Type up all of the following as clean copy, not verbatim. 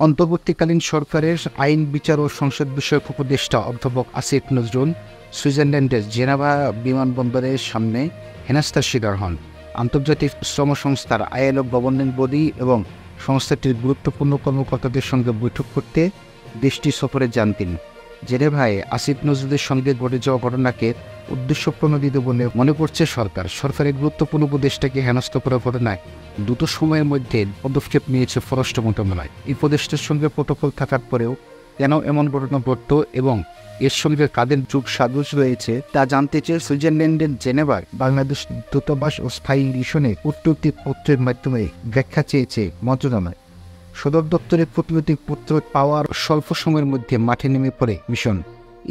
অন্তর্বর্তীকালীন সরকারের আইন বিচার ও সংসদ বিষয়ক উপদেষ্টা অধ্যাপক আসিফ নজরুল সুইজারল্যান্ডের জেনেভা বিমানবন্দরের সামনে হেনস্থার শিকার হন। আন্তর্জাতিক শ্রম সংস্থার আইএলও গভর্নিং বডি এবং সংস্থাটির গুরুত্বপূর্ণ কর্মকর্তাদের সঙ্গে বৈঠক করতে দেশটি সফরে যান তিনি। জেনেভায় আসিফ নজরুলের সঙ্গে ঘটে যাওয়া ঘটনাকে উদ্দেশ্যপ্রণোদিত বলে মনে করছে সরকারের গুরুত্বপূর্ণ উপদেষ্টাকে হেনস্থা করার ঘটনায় দ্রুত সময়ের মধ্যে পদক্ষেপ নিয়েছে পররাষ্ট্র মন্ত্রণালয়। এই উপদেষ্টার সঙ্গে প্রোটোকল থাকার পরেও কেন এমন ঘটনা ঘটত এবং এর সঙ্গে কাদের যুগ সাদৃশ্য রয়েছে তা জানতে চেয়ে সুইজারল্যান্ডের জেনেভায় বাংলাদেশ দূতাবাস ও স্থায়ী মিশনের কূটনৈতিক পত্রের মাধ্যমে ব্যাখ্যা চেয়েছে মন্ত্রণালয়। সদর দপ্তরের কূটনৈতিক পত্র পাওয়ার স্বল্প সময়ের মধ্যে মাঠে নেমে পড়ে মিশন।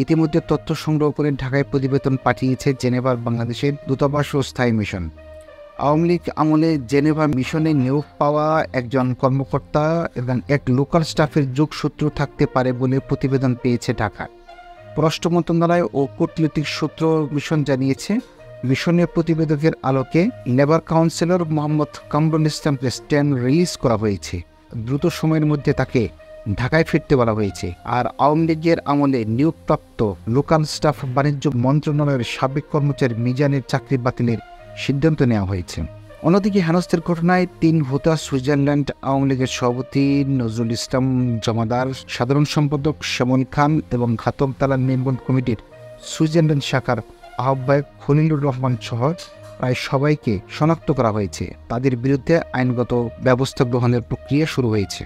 ইতিমধ্যে তথ্য সংগ্রহ করে ঢাকায় প্রতিবেদন পাঠিয়েছে জেনেভার বাংলাদেশের দূতাবাস ও স্থায়ী মিশন। আওয়ামী লীগ আমলে জেনেভা মিশনে নিয়োগ পাওয়া একজন কর্মকর্তা এবং এক লোকাল স্টাফের যোগসূত্র থাকতে পারে বলে প্রতিবেদন পেয়েছে ঢাকা। পররাষ্ট্র মন্ত্রণালয় ও কূটনৈতিক সূত্র মিশন জানিয়েছে, মিশনের প্রতিবেদকের আলোকে লেবার কাউন্সিলর মোহাম্মদ কামরুল ইসলামকে স্ট্যান্ড রিলিজ করা হয়েছে। দ্রুত সময়ের মধ্যে তাকে ঢাকায় ফিরতে বলা হয়েছে। আর আওয়ামী লীগের আমলে নিয়োগপ্রাপ্ত লোকাল স্টাফ বাণিজ্য মন্ত্রণালয়ের সাবেক কর্মচারী মিজানের চাকরি বাতিলের সিদ্ধান্ত নেওয়া হয়েছে। অন্যদিকে হেনস্থার ঘটনায় 3 হোতা সুইজারল্যান্ড আওয়ামী লীগের সভাপতি নজরুল ইসলাম জমাদার, সাধারণ সম্পাদক শ্যামল খান এবং ঘাতক দালাল নির্মাণ কমিটির সুইজারল্যান্ড শাখার আহ্বায়ক খলিলুর রহমান সহ প্রায় সবাইকে শনাক্ত করা হয়েছে। তাদের বিরুদ্ধে আইনগত ব্যবস্থা গ্রহণের প্রক্রিয়া শুরু হয়েছে।